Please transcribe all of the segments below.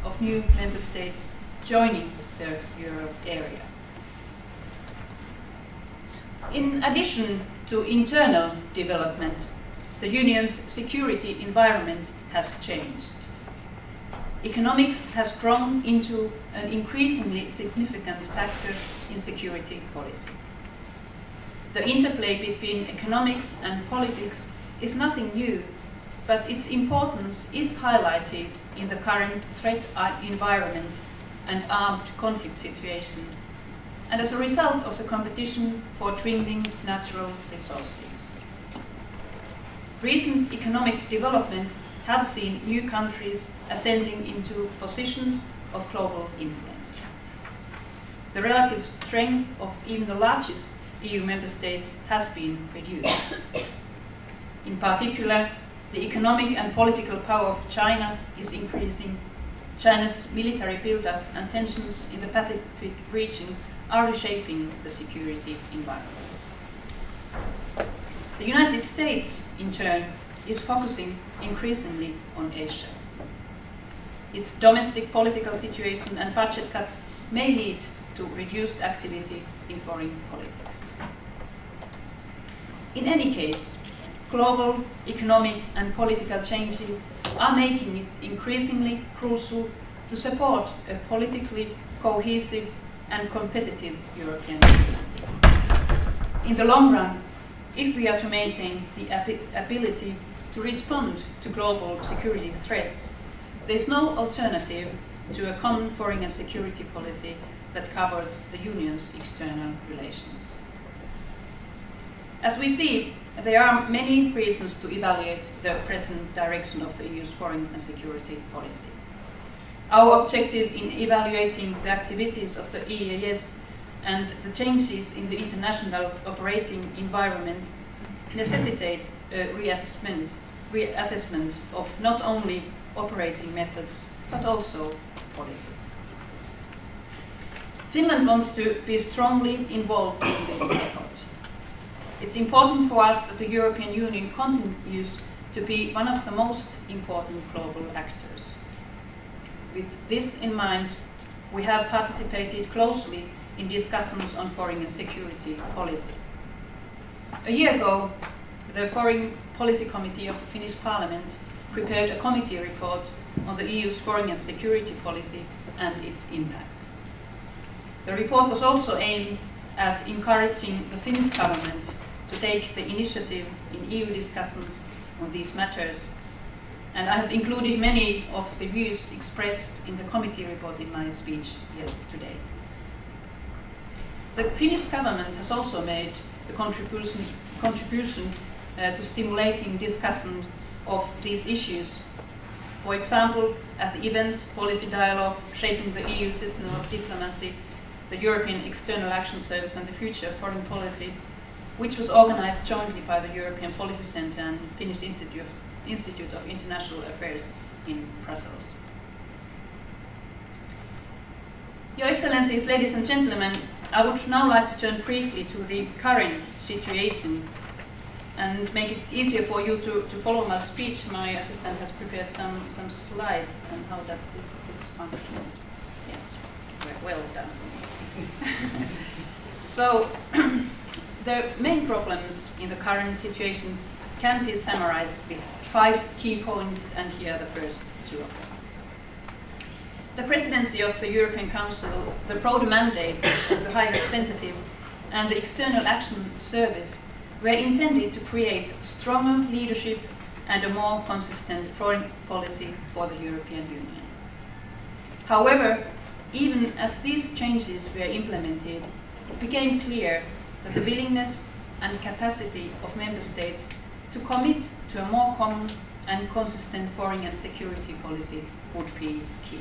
of new member states joining the euro area. In addition to internal development, the Union's security environment has changed. Economics has grown into an increasingly significant factor in security policy. The interplay between economics and politics is nothing new, but its importance is highlighted in the current threat environment and armed conflict situation, and as a result of the competition for dwindling natural resources. Recent economic developments have seen new countries ascending into positions of global influence. The relative strength of even the largest EU member states has been reduced. In particular, the economic and political power of China is increasing. China's military buildup and tensions in the Pacific region are reshaping the security environment. The United States, in turn, is focusing increasingly on Asia. Its domestic political situation and budget cuts may lead to reduced activity in foreign politics. In any case, global economic and political changes are making it increasingly crucial to support a politically cohesive and competitive European Union. In the long run, if we are to maintain the ability to respond to global security threats, there is no alternative to a common foreign and security policy that covers the Union's external relations. As we see, there are many reasons to evaluate the present direction of the EU's foreign and security policy. Our objective in evaluating the activities of the EAS and the changes in the international operating environment necessitate a reassessment of not only operating methods but also policy. Finland wants to be strongly involved in this effort. It's important for us that the European Union continues to be one of the most important global actors. With this in mind, we have participated closely in discussions on foreign and security policy. A year ago, the Foreign Policy Committee of the Finnish Parliament prepared a committee report on the EU's foreign and security policy and its impact. The report was also aimed at encouraging the Finnish government to take the initiative in EU discussions on these matters, and I have included many of the views expressed in the committee report in my speech here today. The Finnish government has also made a contribution to stimulating discussion of these issues. For example, at the event Policy Dialogue Shaping the EU System of Diplomacy, the European External Action Service and the Future of Foreign Policy, which was organized jointly by the European Policy Centre and Finnish Institute of International Affairs in Brussels. Your Excellencies, ladies and gentlemen, I would now like to turn briefly to the current situation and make it easier for you to follow my speech. My assistant has prepared some slides, and how does this function? Yes, well done for me. So, the main problems in the current situation can be summarized with 5 key points, and here are the first 2 of them. The presidency of the European Council, the broad mandate of the High Representative, and the External Action Service were intended to create stronger leadership and a more consistent foreign policy for the European Union. However, even as these changes were implemented, it became clear that the willingness and capacity of member states to commit to a more common and consistent foreign and security policy would be key.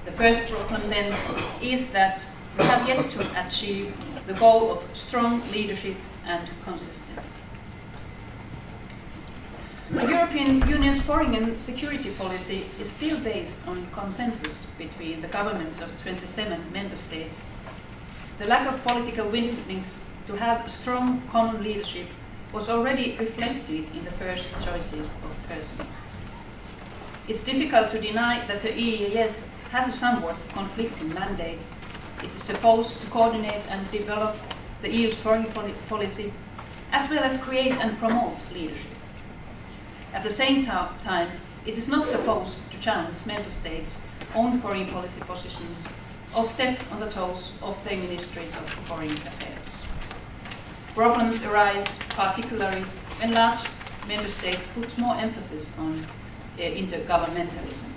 The first problem then is that we have yet to achieve the goal of strong leadership and consistency. The European Union's foreign and security policy is still based on consensus between the governments of 27 member states. The lack of political willingness to have strong common leadership was already reflected in the first choices of personnel. It's difficult to deny that the EEAS has a somewhat conflicting mandate. It is supposed to coordinate and develop the EU's foreign policy, as well as create and promote leadership. At the same time, it is not supposed to challenge member states' own foreign policy positions or step on the toes of their ministries of foreign affairs. Problems arise particularly when large member states put more emphasis on intergovernmentalism.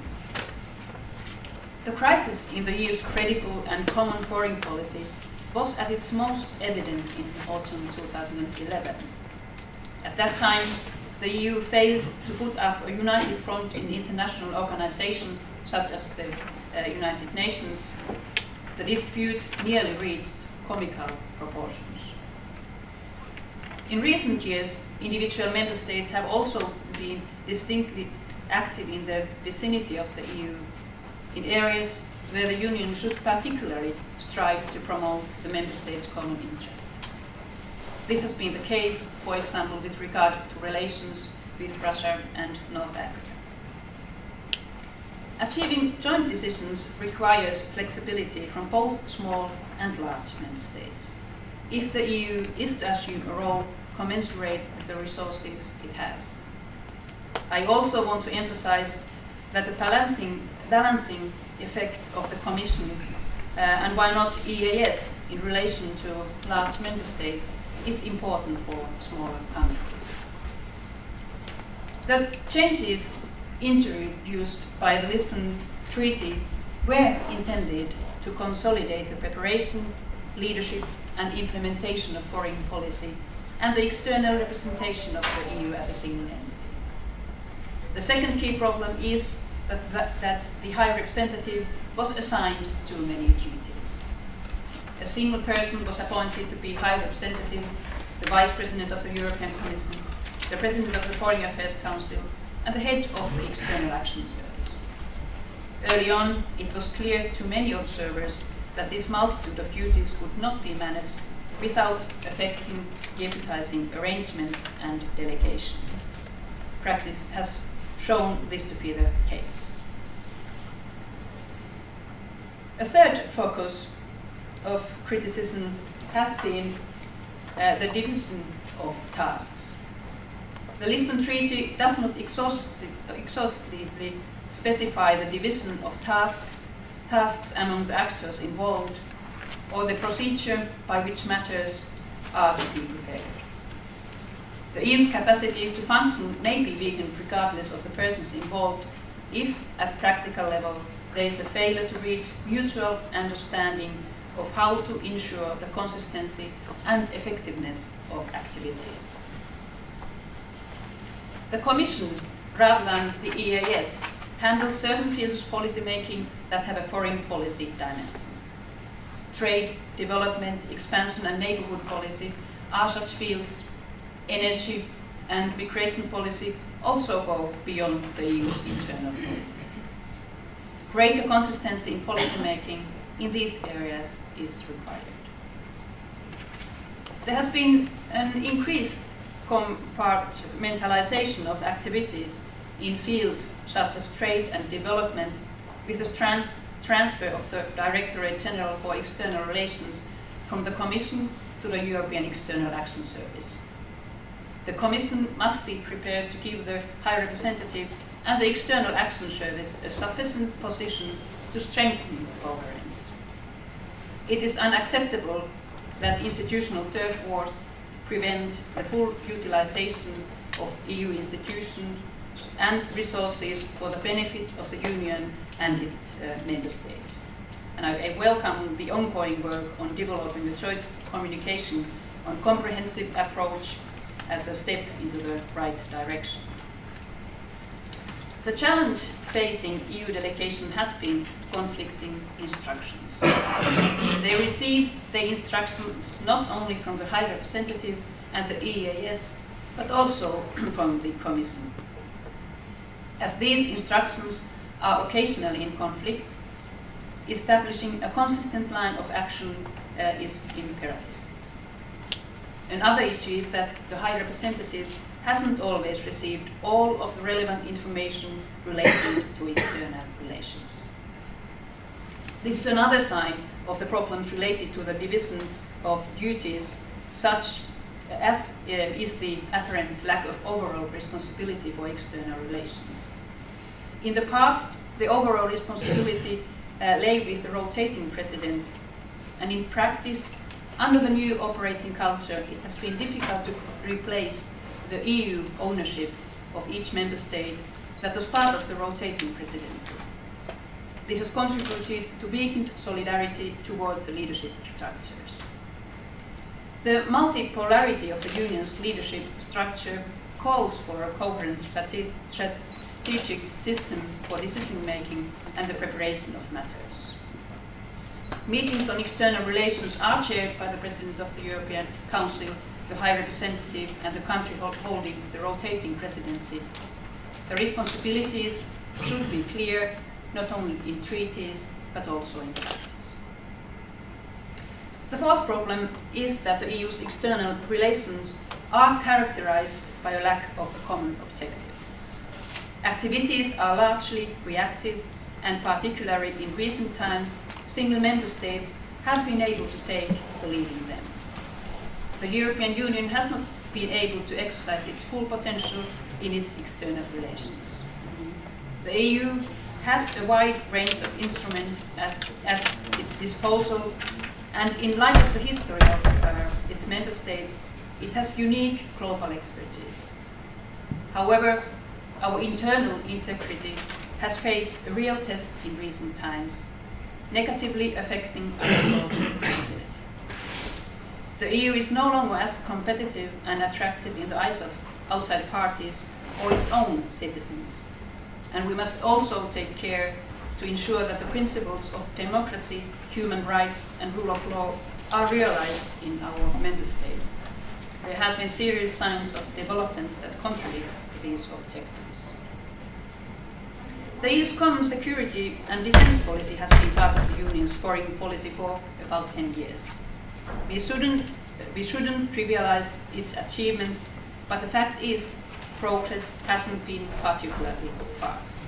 The crisis in the EU's credible and common foreign policy was at its most evident in autumn 2011. At that time, the EU failed to put up a united front in international organizations such as the United Nations. The dispute nearly reached comical proportions. In recent years, individual member states have also been distinctly active in the vicinity of the EU, in areas where the Union should particularly strive to promote the member states' common interests. This has been the case, for example, with regard to relations with Russia and North Africa. Achieving joint decisions requires flexibility from both small and large member states, if the EU is to assume a role commensurate with the resources it has. I also want to emphasize that the balancing effect of the Commission and why not EAS in relation to large member states is important for smaller countries. The changes introduced by the Lisbon Treaty were intended to consolidate the preparation, leadership and implementation of foreign policy and the external representation of the EU as a single entity. The second key problem is that the High Representative was assigned too many duties. A single person was appointed to be High Representative, the Vice President of the European Commission, the President of the Foreign Affairs Council, and the head of the External Action Service. Early on, it was clear to many observers that this multitude of duties could not be managed without affecting, jeopardizing arrangements and delegation. Practice has shown this to be the case. A third focus of criticism has been the division of tasks. The Lisbon Treaty does not exhaustively specify the division of tasks among the actors involved or the procedure by which matters are to be prepared. The EU's capacity to function may be weakened regardless of the persons involved if, at practical level, there is a failure to reach mutual understanding of how to ensure the consistency and effectiveness of activities. The Commission, rather than the EAS, handles certain fields of policy making that have a foreign policy dimension. Trade, development, expansion and neighbourhood policy are such fields. Energy and migration policy also go beyond the EU's internal policy. Greater consistency in policy making in these areas is required. There has been an increased compartmentalization of activities in fields such as trade and development with the transfer of the Directorate General for External Relations from the Commission to the European External Action Service. The Commission must be prepared to give the High Representative and the External Action Service a sufficient position to strengthen coherence. It is unacceptable that institutional turf wars prevent the full utilization of EU institutions and resources for the benefit of the Union and its member states. And I welcome the ongoing work on developing a joint communication on comprehensive approach as a step into the right direction. The challenge facing EU delegation has been conflicting instructions. They receive the instructions not only from the High Representative and the EAS, but also from the Commission. As these instructions are occasionally in conflict, establishing a consistent line of action is imperative. Another issue is that the High Representative hasn't always received all of the relevant information related to external relations. This is another sign of the problems related to the division of duties, such as is the apparent lack of overall responsibility for external relations. In the past, the overall responsibility lay with the rotating president, and in practice, under the new operating culture, it has been difficult to replace the EU ownership of each member state that was part of the rotating presidency. This has contributed to weakened solidarity towards the leadership structures. The multipolarity of the Union's leadership structure calls for a coherent strategic system for decision-making and the preparation of matters. Meetings on external relations are chaired by the President of the European Council, the High Representative, and the country holding the rotating presidency. The responsibilities should be clear, not only in treaties, but also in practice. The fourth problem is that the EU's external relations are characterized by a lack of a common objective. Activities are largely reactive, and particularly in recent times, single member states have been able to take the lead in them. The European Union has not been able to exercise its full potential in its external relations. The EU has a wide range of instruments at its disposal, and in light of the history of its member states, it has unique global expertise. However, our internal integrity has faced a real test in recent times, negatively affecting our global credibility. The EU is no longer as competitive and attractive in the eyes of outside parties or its own citizens, and we must also take care to ensure that the principles of democracy, human rights, and rule of law are realized in our member states. There have been serious signs of developments that contradict these objectives. The EU's common security and defense policy has been part of the Union's foreign policy for about 10 years. We shouldn't trivialize its achievements, but the fact is progress hasn't been particularly fast.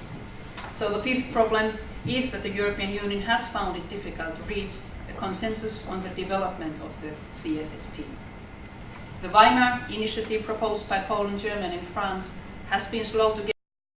So the fifth problem is that the European Union has found it difficult to reach a consensus on the development of the CFSP. The Weimar Initiative proposed by Poland, Germany, and France has been slow to get